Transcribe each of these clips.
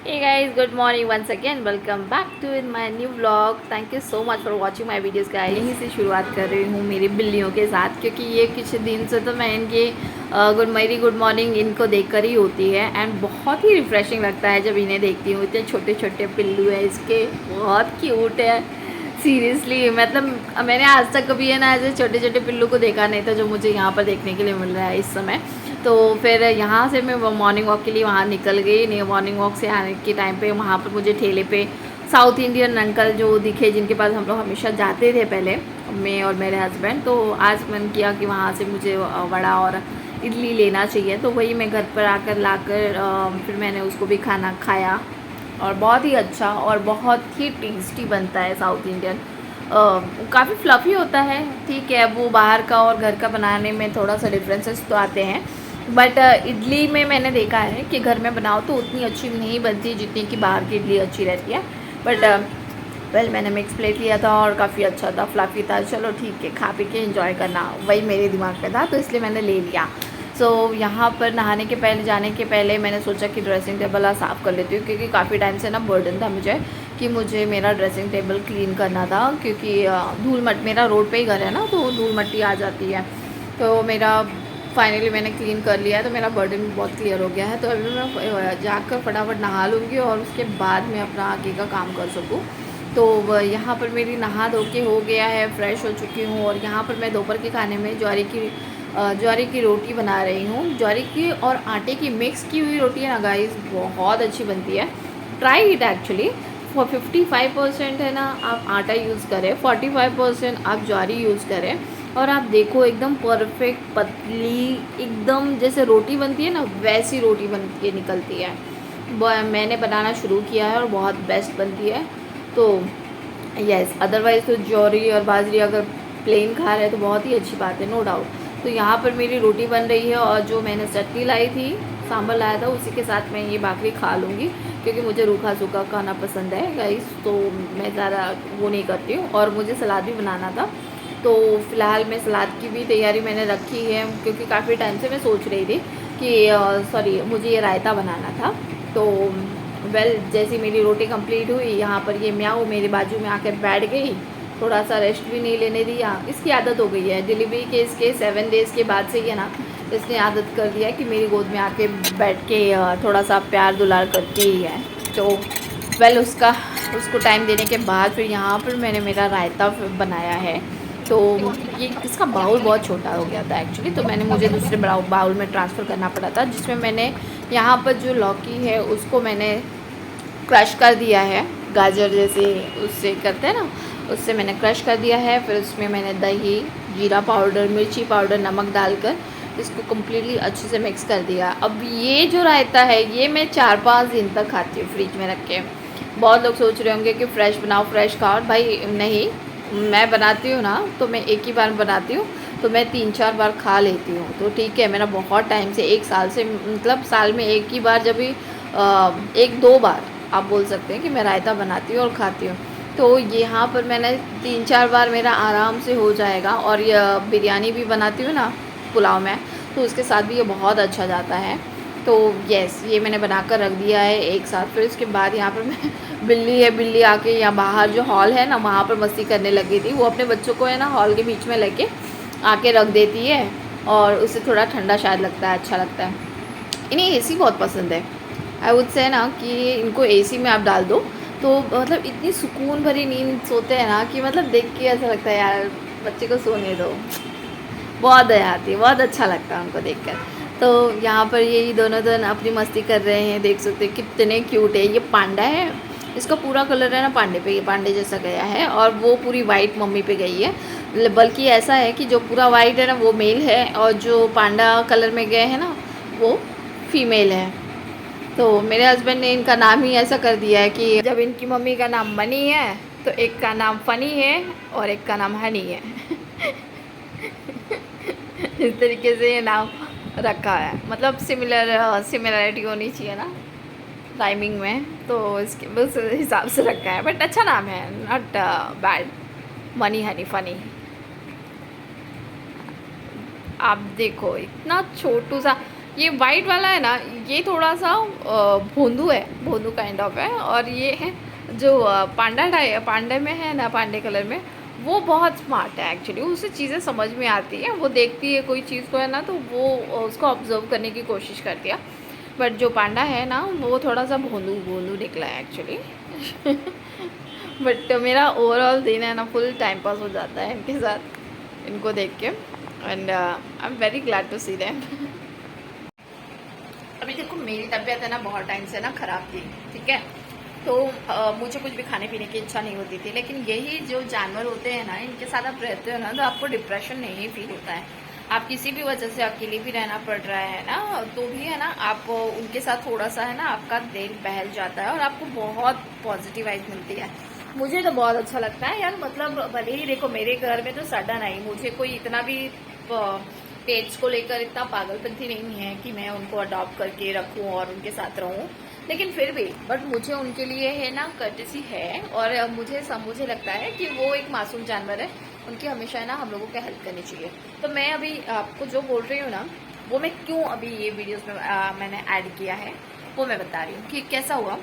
Hey guys, good morning once again. Welcome back to in my new vlog. Thank you so much for watching my videos guys. यहीं से शुरुआत कर रही हूँ मेरी बिल्लियों के साथ, क्योंकि ये कुछ दिन से तो मैं इनके गुड मॉर्निंग इनको देखकर ही होती है। एंड बहुत ही रिफ़्रेशिंग लगता है जब इन्हें देखती हूँ। इतने छोटे छोटे पिल्लू है इसके, बहुत क्यूट है सीरियसली। मतलब मैंने आज तक कभी है ना ऐसे छोटे छोटे पिल्लू को देखा नहीं था जो मुझे यहाँ पर देखने के लिए मिल रहा है इस समय। तो फिर यहाँ से मैं मॉर्निंग वॉक के लिए वहाँ निकल गई। नहीं, मॉर्निंग वॉक से आने के टाइम पे वहाँ पर मुझे ठेले पे साउथ इंडियन अंकल जो दिखे, जिनके पास हम लोग हमेशा जाते थे पहले, मैं और मेरे हस्बैंड। तो आज मन किया कि वहाँ से मुझे वड़ा और इडली लेना चाहिए, तो वही मैं घर पर आकर लाकर फिर मैंने उसको भी खाना खाया। और बहुत ही अच्छा और बहुत ही टेस्टी बनता है साउथ इंडियन। काफ़ी फ्लफ़ी होता है, ठीक है। वो बाहर का और घर का बनाने में थोड़ा सा डिफरेंसेस तो आते हैं, बट इडली में मैंने देखा है कि घर में बनाओ तो उतनी अच्छी नहीं बनती जितनी कि बाहर की इडली अच्छी रहती है। बट वेल मैंने मिक्स प्लेट लिया था और काफ़ी अच्छा था, फ्लफ़ी था। चलो ठीक है, खा पी के एंजॉय करना, वही मेरे दिमाग में था, तो इसलिए मैंने ले लिया। यहाँ पर नहाने के पहले जाने के पहले मैंने सोचा कि ड्रेसिंग टेबल साफ़ कर लेती हूँ, क्योंकि काफ़ी टाइम से ना बर्डन था मुझे कि मुझे मेरा ड्रेसिंग टेबल क्लीन करना था। क्योंकि धूल मट मेरा रोड पे ही घर है ना, तो धूल मट्टी आ जाती है। तो मेरा फाइनली मैंने क्लीन कर लिया है, तो मेरा बर्डन भी बहुत क्लियर हो गया है। तो अभी मैं जाकर फटाफट नहा लूँगी और उसके बाद मैं अपना आगे का काम कर सकूँ। तो यहाँ पर मेरी नहा धो के हो गया है, फ्रेश हो चुकी हूँ। और यहाँ पर मैं दोपहर के खाने में ज्वारी की रोटी बना रही हूँ। ज्वारी की और आटे की मिक्स की हुई रोटी है ना गाइस, बहुत अच्छी बनती है। Try it actually. फॉर 55% है ना आप आटा यूज़ करें, 45% आप ज्वारी यूज़ करें, और आप देखो एकदम परफेक्ट पतली, एकदम जैसे रोटी बनती है ना वैसी रोटी बन के निकलती है। मैंने बनाना शुरू किया है और बहुत बेस्ट बनती है। तो यस, अदरवाइज़ तो ज्वारी और बाजरी अगर प्लेन खा रहे हैं तो बहुत ही अच्छी बात है, नो डाउट। तो यहाँ पर मेरी रोटी बन रही है, और जो मैंने चटनी लाई थी, सांभर लाया था, उसी के साथ मैं ये भाकरी खा लूँगी, क्योंकि मुझे रूखा सूखा खाना पसंद है गाइस। तो मैं ज़्यादा वो नहीं करती हूँ। और मुझे सलाद भी बनाना था, तो फ़िलहाल मैं सलाद की भी तैयारी मैंने रखी है, क्योंकि काफ़ी टाइम से मैं सोच रही थी कि सॉरी, मुझे ये रायता बनाना था। तो वेल जैसी मेरी रोटी कंप्लीट हुई, यहाँ पर ये म्याऊ मेरे बाजू में आकर बैठ गई। थोड़ा सा रेस्ट भी नहीं लेने दिया। इसकी आदत हो गई है डिलीवरी के, इसके 7 डेज़ के बाद से ही है ना, इसने आदत कर दिया कि मेरी गोद में आके बैठ के थोड़ा सा प्यार दुलार करती ही है। तो वेल उसको टाइम देने के बाद फिर यहाँ पर मैंने मेरा रायता बनाया है। तो ये इसका बाउल बहुत छोटा हो गया था एक्चुअली, तो मुझे दूसरे बाउल में ट्रांसफ़र करना पड़ा था, जिसमें मैंने यहाँ पर जो लौकी है उसको मैंने क्रश कर दिया है, गाजर जैसे उससे करते हैं ना, उससे मैंने क्रश कर दिया है। फिर उसमें मैंने दही, जीरा पाउडर, मिर्ची पाउडर, नमक डालकर इसको कम्प्लीटली अच्छे से मिक्स कर दिया। अब ये जो रायता है ये मैं 4-5 दिन तक खाती हूँ फ्रिज में रख के। बहुत लोग सोच रहे होंगे कि फ़्रेश बनाओ, फ्रेश खाओ। भाई नहीं, मैं बनाती हूँ ना तो मैं एक ही बार बनाती हूँ, तो मैं 3-4 बार खा लेती हूँ। तो ठीक है, मेरा बहुत टाइम से 1 साल से, मतलब साल में एक ही बार, जब भी 1-2 बार आप बोल सकते हैं कि मैं रायता बनाती हूँ और खाती हूँ। तो यहाँ पर मैंने 3-4 बार मेरा आराम से हो जाएगा। और ये बिरयानी भी बनाती हूँ ना पुलाव में, तो उसके साथ भी ये बहुत अच्छा जाता है। तो यस, ये मैंने बनाकर रख दिया है एक साथ। फिर उसके बाद यहाँ पर मैं बिल्ली है, बिल्ली आके यहाँ बाहर जो हॉल है ना वहाँ पर मस्ती करने लगी थी। वो अपने बच्चों को है ना हॉल के बीच में लेके आके रख देती है, और उससे थोड़ा ठंडा शायद लगता है, अच्छा लगता है। इन्हें एसी बहुत पसंद है। आई वुड से ना कि इनको एसी में आप डाल दो तो मतलब इतनी सुकून भरी नींद सोते हैं ना, कि मतलब देख के ऐसा लगता है यार बच्चे को सोने दो। बहुत दया आती है, बहुत अच्छा लगता है उनको देखकर। तो यहाँ पर ये दोनों दोनों अपनी मस्ती कर रहे हैं, देख सकते हैं कितने क्यूट है। ये पांडा है, इसका पूरा कलर है ना पांडे पे, पांडे जैसा गया है, और वो पूरी वाइट मम्मी पे गई है। बल्कि ऐसा है कि जो पूरा वाइट है ना वो मेल है, और जो पांडा कलर में गए हैं ना वो फीमेल है। तो मेरे हस्बैंड ने इनका नाम ही ऐसा कर दिया है कि जब इनकी मम्मी का नाम मनी है तो एक का नाम फ़नी है और एक का नाम हनी है। इस तरीके से ये नाम रखा है, मतलब सिमिलरिटी होनी चाहिए ना टाइमिंग में, तो इसके उस हिसाब से रखा है। बट अच्छा नाम है, not bad. Money Honey funny. आप देखो इतना छोटू सा, ये वाइट वाला है ना, ये थोड़ा सा भोंदू है, भोंदू काइंड ऑफ है। और ये है जो पांडे में है ना, पांडे कलर में, वो बहुत स्मार्ट है एक्चुअली। उसे चीज़ें समझ में आती है, वो देखती है कोई चीज़ को है ना, तो वो उसको ऑब्जर्व करने की कोशिश करती है। बट जो पांडा है ना, वो थोड़ा सा भोंदू भोंदू निकला है एक्चुअली। बट मेरा ओवरऑल दिन है ना, फुल टाइम पास हो जाता है इनके साथ, इनको देख के। And I am very glad to see them. अभी देखो, मेरी तबीयत है ना बहुत टाइम से ना ख़राब थी, ठीक है। तो मुझे कुछ भी खाने पीने की इच्छा नहीं होती थी। लेकिन यही जो जानवर होते हैं ना, इनके साथ आप रहते हो ना, तो आपको डिप्रेशन नहीं फील होता है। आप किसी भी वजह से अकेले भी रहना पड़ रहा है ना, तो भी है ना, आप उनके साथ थोड़ा सा है ना, आपका दिल बहल जाता है और आपको बहुत पॉजिटिव वाइब मिलती है। मुझे तो बहुत अच्छा लगता है यार। मतलब भले ही देखो, मेरे घर में तो सडन आई, मुझे कोई इतना भी पेट्स को लेकर इतना पागलपंथी नहीं है कि मैं उनको अडॉप्ट करके रखूं और उनके साथ रहूं। लेकिन फिर भी बट मुझे उनके लिए है ना कर्टेसी है। और मुझे लगता है कि वो एक मासूम जानवर है, उनकी हमेशा है ना हम लोगों को हेल्प करनी चाहिए। तो मैं अभी आपको जो बोल रही हूँ ना, वो मैं क्यों अभी ये वीडियोस में मैंने ऐड किया है, वो मैं बता रही हूँ कि कैसा हुआ।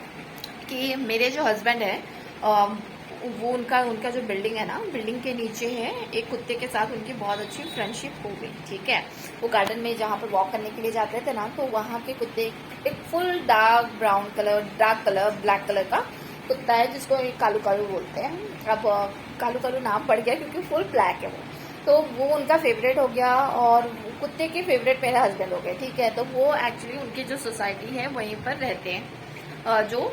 कि मेरे जो हस्बैंड है, वो उनका उनका जो बिल्डिंग है ना, बिल्डिंग के नीचे है, एक कुत्ते के साथ उनकी बहुत अच्छी फ्रेंडशिप हो गई, ठीक है। वो गार्डन में जहाँ पर वॉक करने के लिए जाते थे ना, तो वहाँ के कुत्ते, एक full dark brown colour, dark colour, black colour का कुत्ता है, जिसको एक कालू कालू बोलते हैं। अब कालू कालू नाम पड़ गया क्योंकि फुल ब्लैक है वो। तो वो उनका फेवरेट हो गया और कुत्ते के फेवरेट मेरे हस्बैंड हो गए, ठीक है। तो वो एक्चुअली उनकी जो सोसाइटी है वहीं पर रहते हैं, जो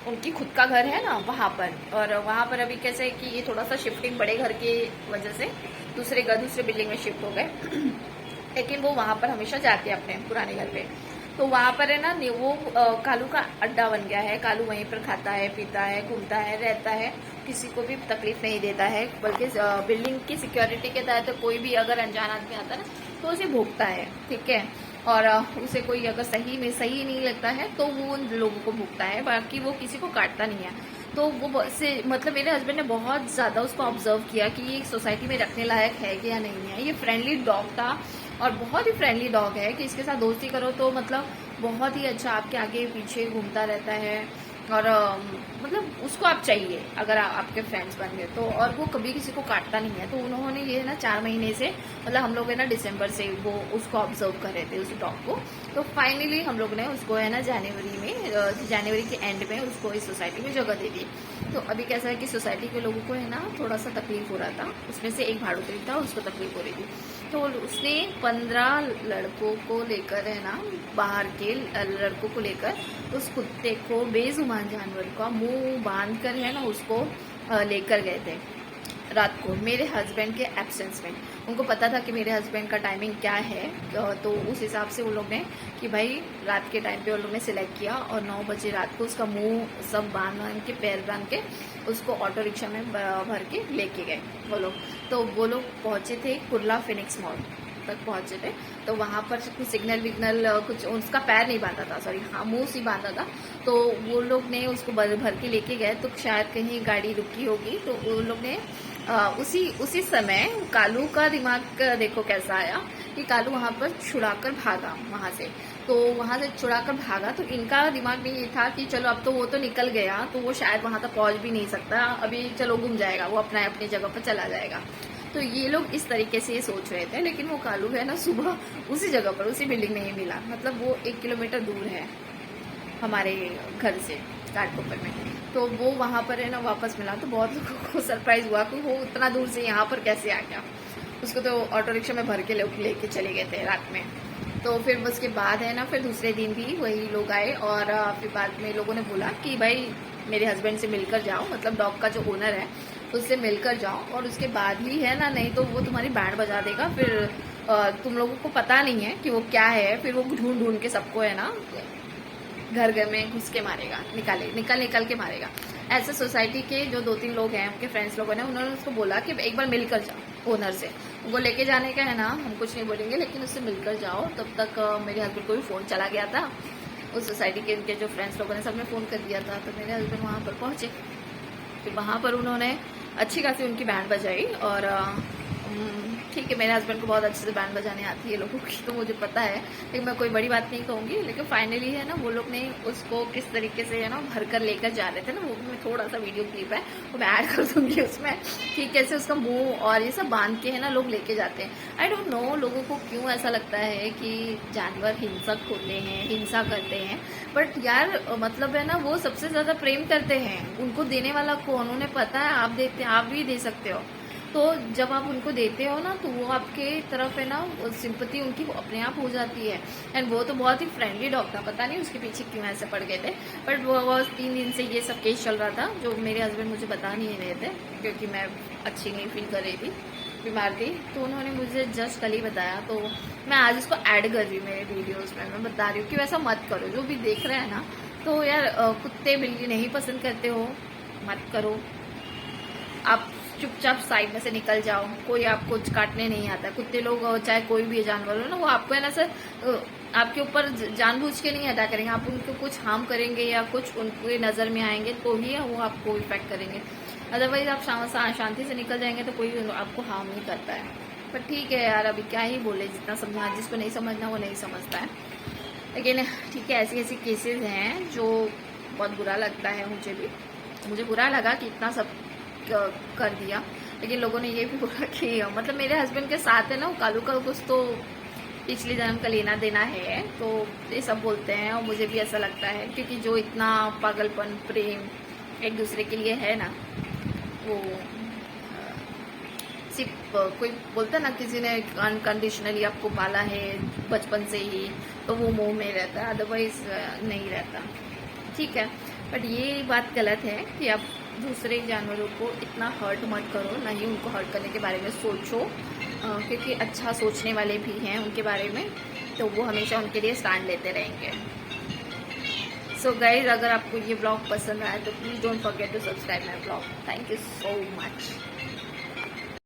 उनकी खुद का घर है ना, वहाँ पर। और वहाँ पर अभी कैसे है कि ये थोड़ा सा शिफ्टिंग बड़े घर की वजह से दूसरे बिल्डिंग में शिफ्ट हो गए। लेकिन वो वहाँ पर हमेशा जाते हैं अपने पुराने घर पे। तो वहाँ पर है ना, वो कालू का अड्डा बन गया है। कालू वहीं पर खाता है, पीता है, घूमता है, रहता है, किसी को भी तकलीफ नहीं देता है। बल्कि बिल्डिंग की सिक्योरिटी के तहत कोई भी अगर अनजान आदमी आता है ना, तो उसे भोगता है, ठीक है। और उसे कोई अगर सही नहीं लगता है तो वो उन लोगों को भोगता है, बाकी वो किसी को काटता नहीं है। तो वो से मतलब मेरे हस्बैंड ने बहुत ज़्यादा उसको ऑब्जर्व किया कि ये सोसाइटी में रखने लायक है कि या नहीं है। ये फ्रेंडली डॉग था और बहुत ही फ्रेंडली डॉग है कि इसके साथ दोस्ती करो तो मतलब बहुत ही अच्छा आपके आगे पीछे घूमता रहता है। और मतलब उसको आप चाहिए अगर आपके फ्रेंड्स बन गए तो। और वो कभी किसी को काटता नहीं है। तो उन्होंने ये ना 4 महीने से, मतलब हम लोग है ना दिसंबर से वो उसको ऑब्जर्व कर रहे थे, उस डॉग को। तो फाइनली हम लोग ने उसको है ना जनवरी के एंड में उसको इस सोसाइटी में जगह दे दी। तो अभी कैसा है कि सोसाइटी के लोगों को है ना थोड़ा सा तकलीफ हो रहा था, उसमें से एक भाड़ूती था, उसको तकलीफ हो रही थी। तो उसने 15 लड़कों को लेकर है ना, बाहर के लड़कों को लेकर उस कुत्ते को, बेजुबान जानवर का मुंह बांध कर है ना उसको लेकर गए थे रात को, मेरे हस्बैंड के एब्सेंस में। उनको पता था कि मेरे हस्बैंड का टाइमिंग क्या है, तो उस हिसाब से वो लोग ने कि भाई रात के टाइम पे वो लोग ने सिलेक्ट किया। और 9 बजे रात को उसका मुंह सब बांध के, पैर बांध के उसको ऑटो रिक्शा में भर के लेके गए वो लोग। तो वो लोग पहुँचे थे कुर्ला फिनिक्स मॉल तक पहुँचे थे। तो वहाँ पर कुछ सिग्नल विग्नल, कुछ उसका पैर नहीं बांधा था, सॉरी हाँ मुंह से बांधा था। तो वो लोग ने उसको भर के लेके गए। तो शायद कहीं गाड़ी रुकी होगी, तो वो लोग ने उसी समय कालू का दिमाग देखो कैसा आया कि कालू वहाँ पर छुड़ाकर भागा वहाँ से। तो वहाँ से छुड़ाकर भागा तो इनका दिमाग में ये था कि चलो अब तो वो तो निकल गया, तो वो शायद वहाँ तक पहुँच भी नहीं सकता, अभी चलो घूम जाएगा, वो अपनी जगह पर चला जाएगा। तो ये लोग इस तरीके से ये सोच रहे थे। लेकिन वो कालू है ना, सुबह उसी जगह पर, उसी बिल्डिंग में ही मिला। मतलब वो 1 किलोमीटर दूर है हमारे घर से, घाटकोपर में। तो वो वहाँ पर है ना वापस मिला। तो बहुत लोगों को सरप्राइज हुआ कि वो इतना दूर से यहाँ पर कैसे आ गया। उसको तो ऑटो रिक्शा में भर के लेके चले गए थे रात में। तो फिर उसके बाद है ना, फिर दूसरे दिन भी वही लोग आए और फिर बाद में लोगों ने बोला कि भाई मेरे हस्बैंड से मिलकर जाओ, मतलब डॉग का जो ओनर है उससे मिलकर जाओ, और उसके बाद ही है ना, नहीं तो वो तुम्हारी बैंड बजा देगा। फिर तुम लोगों को पता नहीं है कि वो क्या है, फिर वो ढूंढ के सबको है ना घर में घुस के मारेगा, निकल के मारेगा। ऐसे सोसाइटी के जो 2-3 लोग हैं, उनके फ्रेंड्स लोगों ने, उन्होंने उसको बोला कि एक बार मिलकर जाओ ओनर से। वो लेके जाने का है ना, हम कुछ नहीं बोलेंगे, लेकिन उससे मिलकर जाओ। तब तक मेरे हस्बैंड को भी फ़ोन चला गया था। उस सोसाइटी के उनके जो फ्रेंड्स लोगों ने सबने फ़ोन कर दिया था। तो मेरे हस्बैंड वहाँ पर पहुँचे। फिर वहाँ पर उन्होंने अच्छी खासी उनकी बैंड बजाई और ठीक है, मेरे हस्बैंड को बहुत अच्छे से बैंड बजाने आती है लोगों की, तो मुझे पता है, लेकिन मैं कोई बड़ी बात नहीं कहूँगी। लेकिन फाइनली है ना, वो लोग ने उसको किस तरीके से है ना भर कर लेकर जा रहे थे ना, वो भी मैं थोड़ा सा वीडियो क्लिप है वो मैं ऐड कर दूँगी उसमें, कि कैसे उसका मुंह और ये सब बांध के है ना लोग लेके जाते हैं। आई डोंट नो लोगों को क्यों ऐसा लगता है कि जानवर हिंसक होते हैं, हिंसा करते हैं, बट यार मतलब है ना, वो सबसे ज़्यादा प्रेम करते हैं। उनको देने वाला कौन, उन्हें पता है आप देते, आप भी दे सकते हो। तो जब आप उनको देते हो ना, तो वो आपके तरफ है ना सिंपैथी उनकी अपने आप हो जाती है। एंड वो तो बहुत ही फ्रेंडली डॉग था, पता नहीं उसके पीछे क्यों ऐसे पड़ गए थे। बट वो 3 दिन से ये सब केस चल रहा था, जो मेरे हस्बैंड मुझे बता नहीं रहे थे, क्योंकि मैं अच्छी नहीं फील कर रही थी, बीमार थी। तो उन्होंने मुझे जस्ट कल ही बताया, तो मैं आज इसको ऐड कर रही हूँ मेरे वीडियोज़ में। मैं बता रही हूँ कि वैसा मत करो, जो भी देख रहे हैं ना, तो यार कुत्ते बिल्ली नहीं पसंद करते हो, मत करो। आप चुपचाप साइड में से निकल जाओ, कोई आपको काटने नहीं आता। कुत्ते लोग चाहे कोई भी जानवर हो ना, वो आपको है ना सर आपके ऊपर जानबूझ के नहीं अटैक करेंगे। आप उनको कुछ हार्म करेंगे या कुछ उनके नज़र में आएंगे तो ही वो आपको इफेक्ट करेंगे, अदरवाइज आप शांति से निकल जाएंगे तो कोई आपको हार्म नहीं करता है। पर ठीक है यार, अभी क्या ही बोले, जितना समझा, जिसको नहीं समझना वो नहीं समझता है। लेकिन ठीक है, ऐसी ऐसी केसेस हैं जो बहुत बुरा लगता है। मुझे बुरा लगा कि इतना सब कर दिया, लेकिन लोगों ने ये भी बोला कि मतलब मेरे हस्बैंड के साथ है ना, कालू का कुछ तो पिछले जन्म का लेना देना है, तो ये सब बोलते हैं। और मुझे भी ऐसा लगता है, क्योंकि जो इतना पागलपन प्रेम एक दूसरे के लिए है ना, वो सिर्फ कोई बोलता है ना, किसी ने अनकंडीशनली आपको पाला है बचपन से ही, तो वो मोह में रहता है, अदरवाइज नहीं रहता। ठीक है, बट ये बात गलत है कि आप दूसरे जानवरों को इतना हर्ट मत करो, ना ही उनको हर्ट करने के बारे में सोचो, क्योंकि अच्छा सोचने वाले भी हैं उनके बारे में, तो वो हमेशा उनके लिए स्टैंड लेते रहेंगे। सो गाइज, अगर आपको ये ब्लॉग पसंद आए तो please don't forget to subscribe my blog. Thank you so much.